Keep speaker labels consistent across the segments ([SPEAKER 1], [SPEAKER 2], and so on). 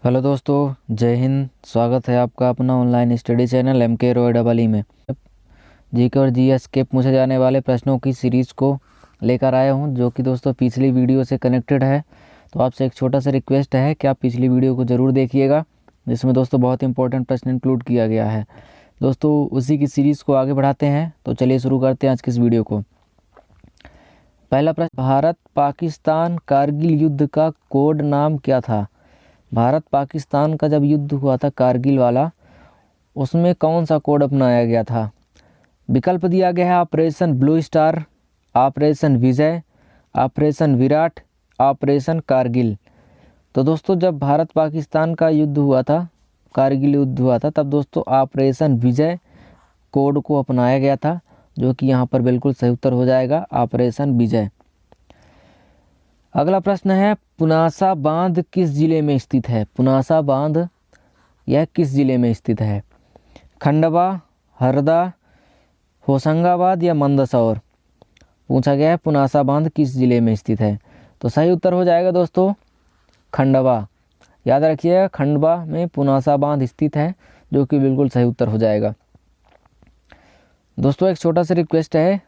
[SPEAKER 1] Hello दोस्तों, जय हिंद। स्वागत है आपका अपना online study channel MK Roy double E में। जीके और जीएस के पूछे जाने वाले प्रश्नों की सीरीज़ को लेकर आया हूं, जो कि दोस्तों पिछली वीडियो से कनेक्टेड है। तो आपसे एक छोटा सा रिक्वेस्ट है कि आप पिछली वीडियो को ज़रूर देखिएगा, जिसमें दोस्तों बहुत इंपॉर्टेंट प्रश्न इंक्लूड किया गया है। दोस्तों उसी की सीरीज़ को आगे बढ़ाते हैं, तो चलिए शुरू करते हैं आज की इस वीडियो को। पहला प्रश्न, भारत पाकिस्तान कारगिल युद्ध का कोड नाम क्या था? भारत पाकिस्तान का जब युद्ध हुआ था कारगिल वाला, उसमें कौन सा कोड अपनाया गया था? विकल्प दिया गया है ऑपरेशन ब्लू स्टार, ऑपरेशन विजय, ऑपरेशन विराट, ऑपरेशन कारगिल। तो दोस्तों जब भारत पाकिस्तान का युद्ध हुआ था, कारगिल युद्ध हुआ था, तब दोस्तों ऑपरेशन विजय कोड को अपनाया गया था, जो कि यहाँ पर बिल्कुल सही उत्तर हो जाएगा, ऑपरेशन विजय। अगला प्रश्न है, पुनासा बांध किस जिले में स्थित है? पुनासा बांध यह किस जिले में स्थित है? खंडवा, हरदा, होशंगाबाद या मंदसौर? पूछा गया है पुनासा बांध किस जिले में स्थित है। तो सही उत्तर हो जाएगा दोस्तों खंडवा। याद रखिएगा, खंडवा में पुनासा बांध स्थित है, जो कि बिल्कुल सही उत्तर हो जाएगा। दोस्तों एक छोटा सा रिक्वेस्ट है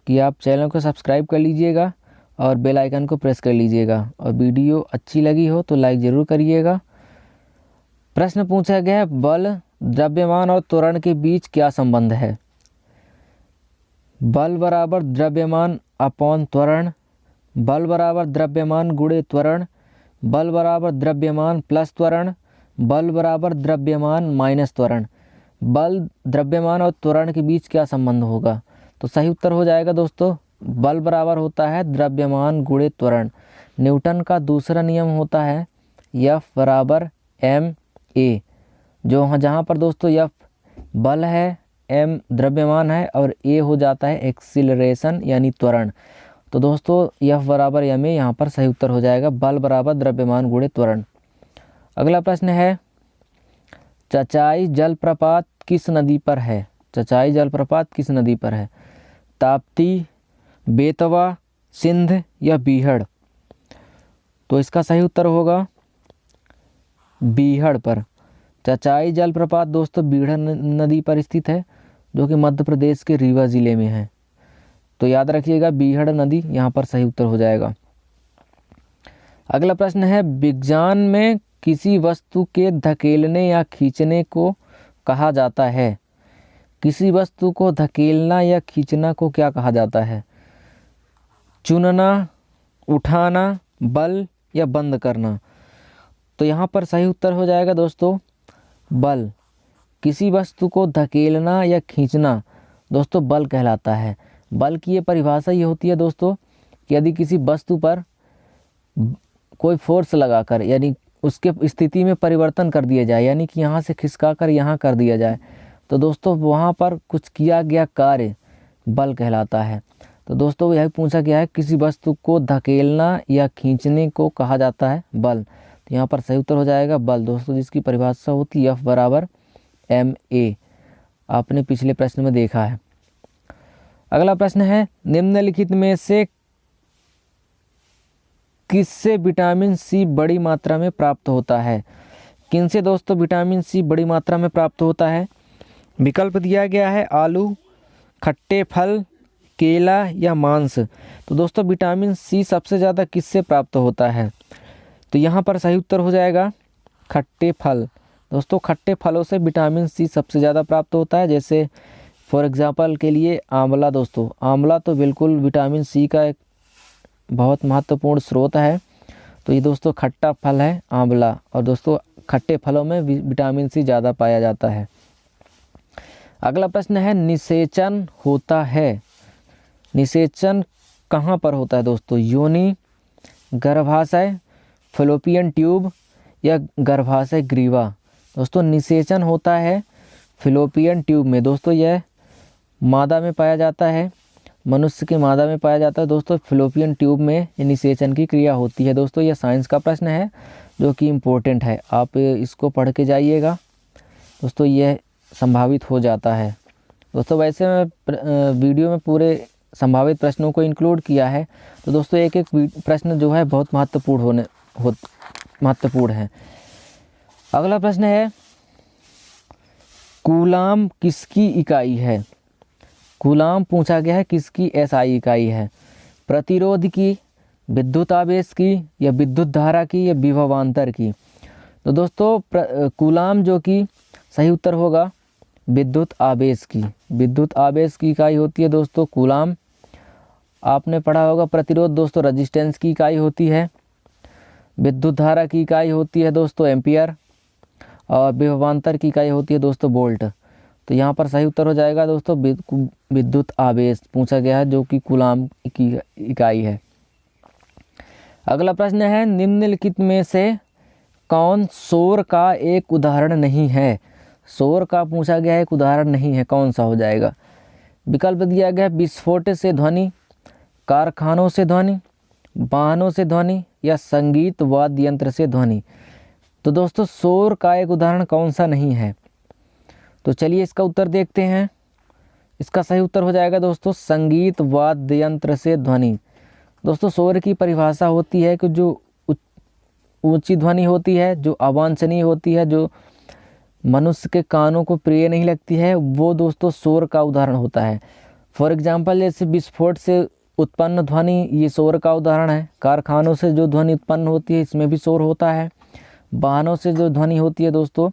[SPEAKER 1] कि आप चैनल को सब्सक्राइब कर लीजिएगा और बेल आइकन को प्रेस कर लीजिएगा, और वीडियो अच्छी लगी हो तो लाइक ज़रूर करिएगा। प्रश्न पूछा गया है, बल, द्रव्यमान और त्वरण के बीच क्या संबंध है? बल बराबर द्रव्यमान अपॉन त्वरण, बल बराबर द्रव्यमान गुणे त्वरण, बल बराबर द्रव्यमान प्लस त्वरण, बल बराबर द्रव्यमान माइनस त्वरण। बल, द्रव्यमान और त्वरण के बीच क्या संबंध होगा? तो सही उत्तर हो जाएगा दोस्तों, बल बराबर होता है द्रव्यमान गुणे त्वरण। न्यूटन का दूसरा नियम होता है F बराबर ma, जो जहाँ पर दोस्तों F बल है, m द्रव्यमान है और a हो जाता है एक्सीलरेशन यानी त्वरण। तो दोस्तों F बराबर ma यहाँ पर सही उत्तर हो जाएगा, बल बराबर द्रव्यमान गुणे त्वरण। अगला प्रश्न है, चचाई जलप्रपात किस नदी पर है? चचाई जलप्रपात किस नदी पर है? ताप्ती, बेतवा, सिंध या बीहड़? तो इसका सही उत्तर होगा बीहड़ पर। चचाई जलप्रपात दोस्तों बीहड़ नदी पर स्थित है, जो कि मध्य प्रदेश के रीवा जिले में है। तो याद रखिएगा, बीहड़ नदी यहाँ पर सही उत्तर हो जाएगा। अगला प्रश्न है, विज्ञान में किसी वस्तु के धकेलने या खींचने को कहा जाता है? किसी वस्तु को धकेलना या खींचना को क्या कहा जाता है? चुनना, उठाना, बल या बंद करना? तो यहाँ पर सही उत्तर हो जाएगा दोस्तों बल। किसी वस्तु को धकेलना या खींचना दोस्तों बल कहलाता है। बल की ये परिभाषा ये होती है दोस्तों कि यदि किसी वस्तु पर कोई फोर्स लगाकर, यानी उसके स्थिति में परिवर्तन कर दिया जाए, यानी कि यहाँ से खिसका कर यहाँ कर दिया जाए, तो दोस्तों वहाँ पर कुछ किया गया कार्य बल कहलाता है। तो दोस्तों यह पूछा गया है, किसी वस्तु को धकेलना या खींचने को कहा जाता है बल। तो यहाँ पर सही उत्तर हो जाएगा बल दोस्तों, जिसकी परिभाषा होती है F बराबर ma। आपने पिछले प्रश्न में देखा है। अगला प्रश्न है, निम्नलिखित में से किससे विटामिन सी बड़ी मात्रा में प्राप्त होता है? किनसे दोस्तों विटामिन सी बड़ी मात्रा में प्राप्त होता है? विकल्प दिया गया है आलू, खट्टे फल, केला या मांस। तो दोस्तों विटामिन सी सबसे ज़्यादा किससे प्राप्त होता है? तो यहाँ पर सही उत्तर हो जाएगा खट्टे फल। दोस्तों खट्टे फलों से विटामिन सी सबसे ज़्यादा प्राप्त होता है। जैसे फॉर एग्जांपल के लिए आंवला, दोस्तों आंवला तो बिल्कुल विटामिन सी का एक बहुत महत्वपूर्ण स्रोत है। तो ये दोस्तों खट्टा फल है आंवला, और दोस्तों खट्टे फलों में विटामिन सी ज़्यादा पाया जाता है। अगला प्रश्न है, निषेचन होता है, निषेचन कहाँ पर होता है दोस्तों? योनि, गर्भाशय, फैलोपियन ट्यूब या गर्भाशय ग्रीवा? दोस्तों निषेचन होता है फैलोपियन ट्यूब में। दोस्तों यह मादा में पाया जाता है, मनुष्य के मादा में पाया जाता है। दोस्तों फैलोपियन ट्यूब में निषेचन की क्रिया होती है। दोस्तों यह साइंस का प्रश्न है, जो कि इम्पोर्टेंट है, आप इसको पढ़ के जाइएगा दोस्तों, यह संभावित हो जाता है। दोस्तों वैसे मैं वीडियो में पूरे संभावित प्रश्नों को इंक्लूड किया है, तो दोस्तों एक एक प्रश्न जो है बहुत महत्वपूर्ण है। अगला प्रश्न है, कूलाम किसकी इकाई है? कूलाम पूछा गया है किसकी एसआई इकाई है? प्रतिरोध की, विद्युत आवेश की, या विद्युत धारा की, या विभवांतर की? तो दोस्तों कूलाम जो कि सही उत्तर होगा विद्युत आवेश की। विद्युत आवेश की इकाई होती है दोस्तों कूलाम। आपने पढ़ा होगा प्रतिरोध दोस्तों रेजिस्टेंस की इकाई होती है। विद्युत धारा की इकाई होती है दोस्तों एम्पियर, और विभवांतर की इकाई होती है दोस्तों वोल्ट। तो यहाँ पर सही उत्तर हो जाएगा दोस्तों विद्युत आवेश पूछा गया है, जो कि कूलाम की इकाई है। अगला प्रश्न है, निम्नलिखित में से कौन शोर का एक उदाहरण नहीं है? शोर का पूछा गया है, एक उदाहरण नहीं है, कौन सा हो जाएगा? विकल्प दिया गया है, विस्फोट से ध्वनि, कारखानों से ध्वनि, वाहनों से ध्वनि, या संगीत वाद्य यंत्र से ध्वनि। तो दोस्तों शोर का एक उदाहरण कौन सा नहीं है? तो चलिए इसका उत्तर देखते हैं। इसका सही उत्तर हो जाएगा दोस्तों संगीत वाद्य यंत्र से ध्वनि। दोस्तों शोर की परिभाषा होती है कि जो ऊंची ध्वनि होती है, जो अवांछनीय होती है, जो मनुष्य के कानों को प्रिय नहीं लगती है, वो दोस्तों शोर का उदाहरण होता है। फॉर एग्जाम्पल जैसे विस्फोट से उत्पन्न ध्वनि, ये शोर का उदाहरण है। कारखानों से जो ध्वनि उत्पन्न होती है, इसमें भी शोर होता है। वाहनों से जो ध्वनि होती है दोस्तों,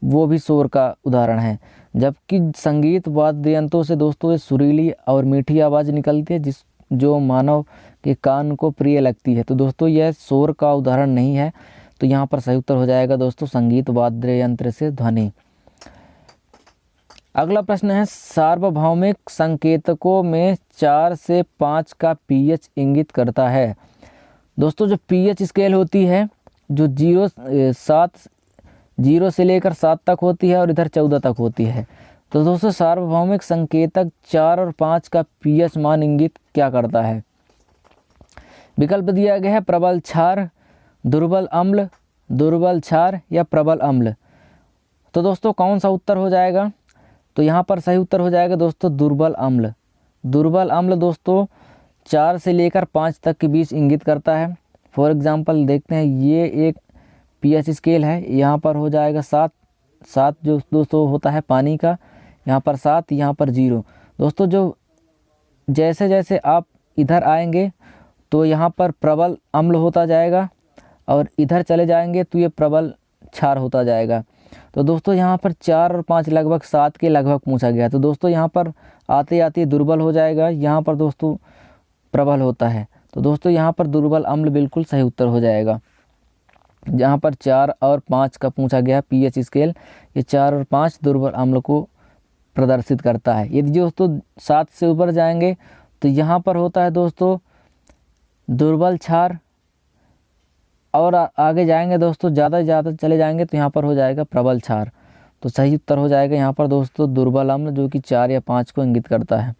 [SPEAKER 1] वो भी शोर का उदाहरण है। जबकि संगीत वाद्य यंत्रों से दोस्तों ये सुरीली और मीठी आवाज़ निकलती है, जो मानव के कान को प्रिय लगती है। तो दोस्तों यह शोर का उदाहरण नहीं है। तो यहाँ पर सही उत्तर हो जाएगा दोस्तों संगीत वाद्य यंत्र से ध्वनि। अगला प्रश्न है, सार्वभौमिक संकेतकों में 4 से 5 का पीएच इंगित करता है। दोस्तों जो पीएच स्केल होती है, जो 0 से लेकर 7 तक होती है और इधर 14 तक होती है। तो दोस्तों सार्वभौमिक संकेतक 4 और 5 का पीएच मान इंगित क्या करता है? विकल्प दिया गया है, प्रबल क्षार, दुर्बल अम्ल, दुर्बल क्षार, या प्रबल अम्ल। तो दोस्तों कौन सा उत्तर हो जाएगा? तो यहाँ पर सही उत्तर हो जाएगा दोस्तों दुर्बल अम्ल। दुर्बल अम्ल दोस्तों 4 से लेकर 5 तक के बीच इंगित करता है। फॉर एग्जांपल देखते हैं, ये एक पीएच स्केल है, यहाँ पर हो जाएगा 7 जो दोस्तों होता है पानी का, यहाँ पर 7, यहाँ पर 0। दोस्तों जो जैसे जैसे आप इधर आएंगे तो यहाँ पर प्रबल अम्ल होता जाएगा, और इधर चले जाएंगे तो ये प्रबल क्षार होता जाएगा। तो दोस्तों यहाँ पर 4 और 5 लगभग 7 के लगभग पूछा गया। तो दोस्तों यहाँ पर आते आते दुर्बल हो जाएगा, यहाँ पर दोस्तों प्रबल होता है। तो दोस्तों यहाँ पर दुर्बल अम्ल बिल्कुल सही उत्तर हो जाएगा। जहाँ पर 4 और 5 का पूछा गया पीएच स्केल, ये 4 और 5 दुर्बल अम्ल को प्रदर्शित करता है। यदि दोस्तों 7 से ऊपर जाएंगे तो यहाँ पर होता है दोस्तों दुर्बल क्षार, और आगे जाएंगे दोस्तों ज़्यादा चले जाएंगे तो यहाँ पर हो जाएगा प्रबल क्षार। तो सही उत्तर हो जाएगा यहाँ पर दोस्तों दुर्बल अम्ल, जो कि 4 या 5 को इंगित करता है।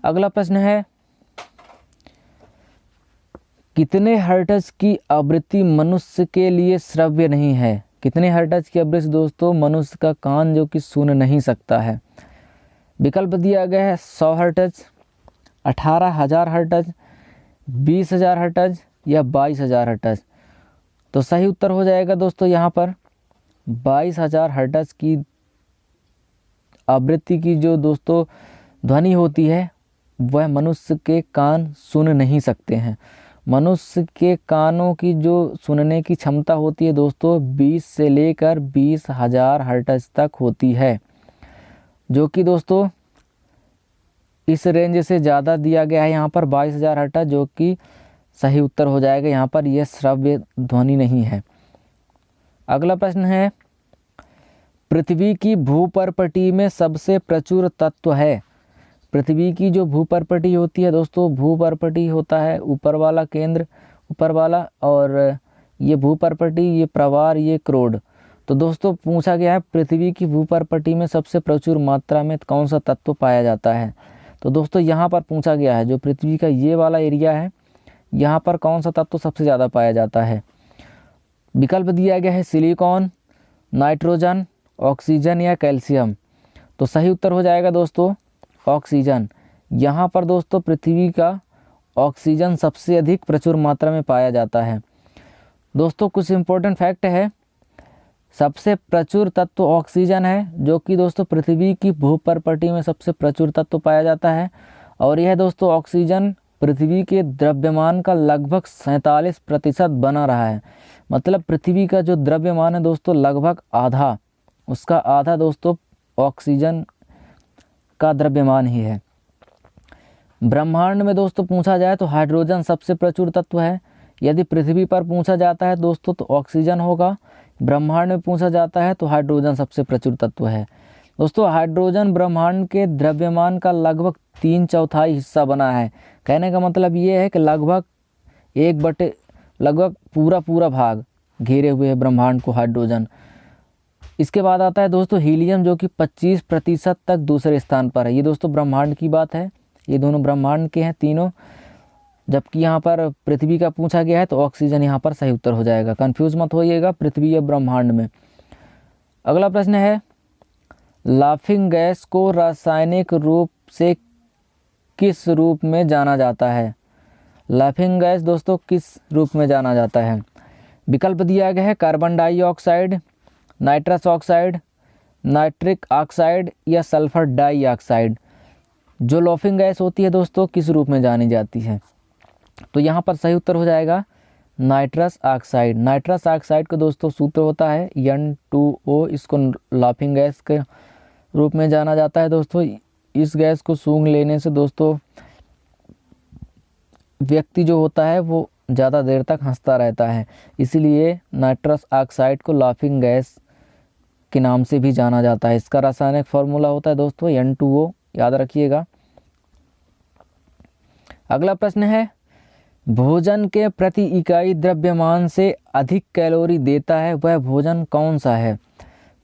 [SPEAKER 1] अगला प्रश्न है, कितने हर्ट्ज की आवृत्ति मनुष्य के लिए श्रव्य नहीं है? कितने हर्ट्ज की आवृत्ति दोस्तों मनुष्य का कान जो कि सुन नहीं सकता है? विकल्प दिया गया है 100 हर्ट्ज, 18,000 हर्ट्ज, 20,000 हर्ट्ज, या 22,000 हर्ट्ज। तो सही उत्तर हो जाएगा दोस्तों यहाँ पर 22,000 हर्ट्ज की आवृत्ति की जो दोस्तों ध्वनि होती है, वह मनुष्य के कान सुन नहीं सकते हैं। मनुष्य के कानों की जो सुनने की क्षमता होती है दोस्तों 20 से लेकर 20,000 हर्ट्ज तक होती है, जो कि दोस्तों इस रेंज से ज़्यादा दिया गया है यहाँ पर 22,000 हर्ट्ज, जो कि सही उत्तर हो जाएगा। यहाँ पर यह श्रव्य ध्वनि नहीं है। अगला प्रश्न है, पृथ्वी की भूपर्पटी में सबसे प्रचुर तत्व है। पृथ्वी की जो भूपर्पटी होती है दोस्तों, भूपर्पटी होता है ऊपर वाला केंद्र, ऊपर वाला, और ये भूपर्पटी, ये प्रवार, ये क्रोड। तो दोस्तों पूछा गया है पृथ्वी की भूपर्पटी में सबसे प्रचुर मात्रा में कौन सा तत्व पाया जाता है? तो दोस्तों यहाँ पर पूछा गया है जो पृथ्वी का ये वाला एरिया है, यहाँ पर कौन सा तत्व सबसे ज़्यादा पाया जाता है? विकल्प दिया गया है सिलिकॉन, नाइट्रोजन, ऑक्सीजन, या कैल्शियम। तो सही उत्तर हो जाएगा दोस्तों ऑक्सीजन। यहाँ पर दोस्तों पृथ्वी का ऑक्सीजन सबसे अधिक प्रचुर मात्रा में पाया जाता है। दोस्तों कुछ इम्पोर्टेंट फैक्ट है, सबसे प्रचुर तत्व ऑक्सीजन है, जो कि दोस्तों पृथ्वी की भूपर्पटी में सबसे प्रचुर तत्व पाया जाता है। और यह दोस्तों ऑक्सीजन पृथ्वी के द्रव्यमान का लगभग 47% बना रहा है। मतलब पृथ्वी का जो द्रव्यमान है दोस्तों लगभग आधा, उसका आधा दोस्तों ऑक्सीजन का द्रव्यमान ही है। ब्रह्मांड में दोस्तों पूछा जाए तो हाइड्रोजन सबसे प्रचुर तत्व है। यदि पृथ्वी पर पूछा जाता है दोस्तों तो ऑक्सीजन होगा, ब्रह्मांड में पूछा जाता है तो हाइड्रोजन सबसे प्रचुर तत्व है। दोस्तों हाइड्रोजन ब्रह्मांड के द्रव्यमान का लगभग 3/4 हिस्सा बना है। कहने का मतलब ये है कि लगभग पूरा भाग घेरे हुए है ब्रह्मांड को हाइड्रोजन। इसके बाद आता है दोस्तों हीलियम, जो कि 25% तक दूसरे स्थान पर है। ये दोस्तों ब्रह्मांड की बात है, ये दोनों ब्रह्मांड के हैं तीनों। जबकि यहाँ पर पृथ्वी का पूछा गया है तो ऑक्सीजन यहाँ पर सही उत्तर हो जाएगा। कंफ्यूज मत होइएगा पृथ्वी या ब्रह्मांड में। अगला प्रश्न है, लाफिंग गैस को रासायनिक रूप से किस रूप में जाना जाता है? लाफिंग गैस दोस्तों किस रूप में जाना जाता है? विकल्प दिया गया है carbon dioxide, nitrous oxide, nitric oxide या सल्फर डाइऑक्साइड। जो लाफिंग गैस होती है दोस्तों किस रूप में जानी जाती है? तो यहाँ पर सही उत्तर हो जाएगा नाइट्रस ऑक्साइड। नाइट्रस ऑक्साइड का दोस्तों सूत्र होता है N2O। इसको लाफिंग गैस के रूप में जाना जाता है दोस्तों। इस गैस को सूंघ लेने से दोस्तों व्यक्ति जो होता है वो ज़्यादा देर तक हंसता रहता है, इसीलिए नाइट्रस ऑक्साइड को लाफिंग गैस के नाम से भी जाना जाता है। इसका रासायनिक फार्मूला होता है दोस्तों N2O, याद रखिएगा। अगला प्रश्न है, भोजन के प्रति इकाई द्रव्यमान से अधिक कैलोरी देता है वह भोजन कौन सा है?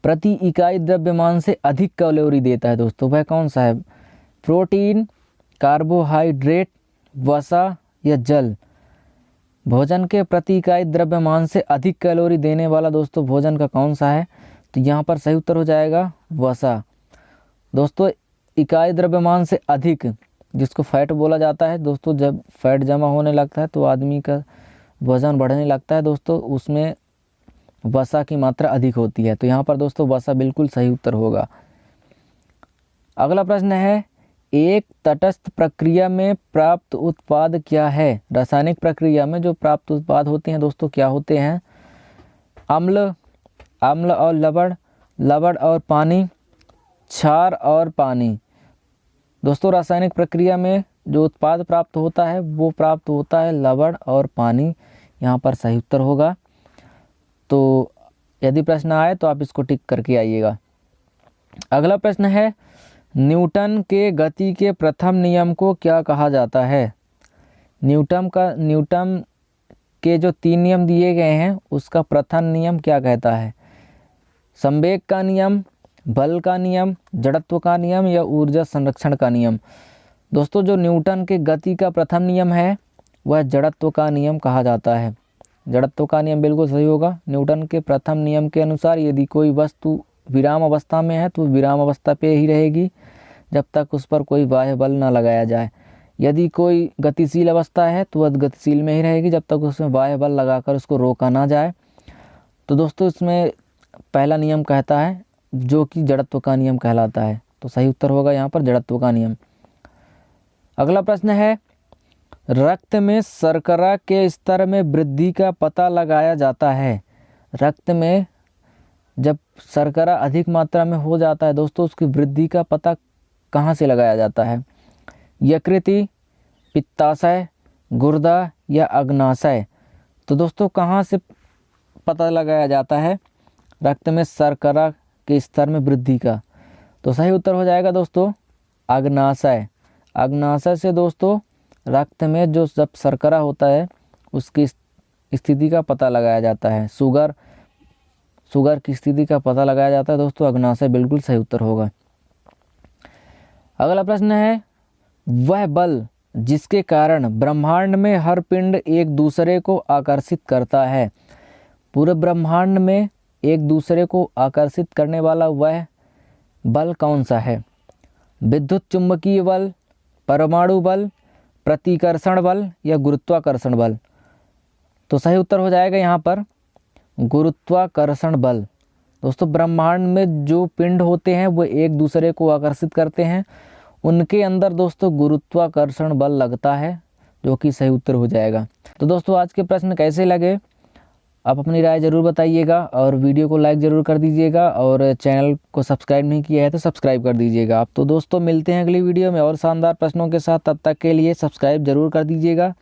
[SPEAKER 1] प्रति इकाई द्रव्यमान से अधिक कैलोरी देता है दोस्तों, वह कौन सा है? प्रोटीन, कार्बोहाइड्रेट, वसा या जल? भोजन के प्रति इकाई द्रव्यमान से अधिक कैलोरी देने वाला दोस्तों भोजन का कौन सा है? तो यहाँ पर सही उत्तर हो जाएगा वसा। दोस्तों इकाई द्रव्यमान से अधिक, जिसको फैट बोला जाता है दोस्तों, जब फैट जमा होने लगता है तो आदमी का वजन बढ़ने लगता है दोस्तों, उसमें वसा की मात्रा अधिक होती है। तो यहाँ पर दोस्तों वसा बिल्कुल सही उत्तर होगा। अगला प्रश्न है, एक तटस्थ प्रक्रिया में प्राप्त उत्पाद क्या है? रासायनिक प्रक्रिया में जो प्राप्त उत्पाद होते हैं दोस्तों क्या होते हैं? अम्ल और लवण और पानी, क्षार और पानी। दोस्तों रासायनिक प्रक्रिया में जो उत्पाद प्राप्त होता है वो प्राप्त होता है लवण और पानी। यहाँ पर सही उत्तर होगा। तो यदि प्रश्न आए तो आप इसको टिक करके आइएगा। अगला प्रश्न है, न्यूटन के गति के प्रथम नियम को क्या कहा जाता है? न्यूटन के जो 3 नियम दिए गए हैं उसका प्रथम नियम क्या कहता है? संवेग का नियम, बल का नियम, जड़त्व का नियम या ऊर्जा संरक्षण का नियम? दोस्तों जो न्यूटन के गति का प्रथम नियम है वह जड़त्व का नियम कहा जाता है। जड़त्व का नियम बिल्कुल सही होगा। न्यूटन के प्रथम नियम के अनुसार यदि कोई वस्तु विराम अवस्था में है तो विराम अवस्था पे ही रहेगी जब तक उस पर कोई बाह्य बल ना लगाया जाए। यदि कोई गतिशील अवस्था है तो वह गतिशील में ही रहेगी जब तक उसमें बाह्य बल लगाकर उसको रोका ना जाए। तो दोस्तों इसमें पहला नियम कहता है जो कि जड़त्व का नियम कहलाता है। तो सही उत्तर होगा यहाँ पर जड़त्व का नियम। अगला प्रश्न है, रक्त में शर्करा के स्तर में वृद्धि का पता लगाया जाता है। रक्त में जब शर्करा अधिक मात्रा में हो जाता है दोस्तों उसकी वृद्धि का पता कहाँ से लगाया जाता है? यकृति, पित्ताशय, गुर्दा या अग्नाशय? तो दोस्तों कहाँ से पता लगाया जाता है रक्त में शर्करा के स्तर में वृद्धि का? तो सही उत्तर हो जाएगा दोस्तों अग्नाशय। अग्नाशय से दोस्तों रक्त में जो जब शर्करा होता है उसकी स्थिति का पता लगाया जाता है। शुगर की स्थिति का पता लगाया जाता है दोस्तों अग्नाशय बिल्कुल सही उत्तर होगा। अगला प्रश्न है, वह बल जिसके कारण ब्रह्मांड में हर पिंड एक दूसरे को आकर्षित करता है। पूरे ब्रह्मांड में एक दूसरे को आकर्षित करने वाला वह बल कौन सा है? विद्युत चुंबकीय बल, परमाणु बल, प्रतिकर्षण बल या गुरुत्वाकर्षण बल? तो सही उत्तर हो जाएगा यहाँ पर गुरुत्वाकर्षण बल। दोस्तों ब्रह्मांड में जो पिंड होते हैं वो एक दूसरे को आकर्षित करते हैं, उनके अंदर दोस्तों गुरुत्वाकर्षण बल लगता है, जो कि सही उत्तर हो जाएगा। तो दोस्तों आज के प्रश्न कैसे लगे आप अपनी राय ज़रूर बताइएगा और वीडियो को लाइक ज़रूर कर दीजिएगा और चैनल को सब्सक्राइब नहीं किया है तो सब्सक्राइब कर दीजिएगा आप। तो दोस्तों मिलते हैं अगली वीडियो में और शानदार प्रश्नों के साथ, तब तक के लिए सब्सक्राइब ज़रूर कर दीजिएगा।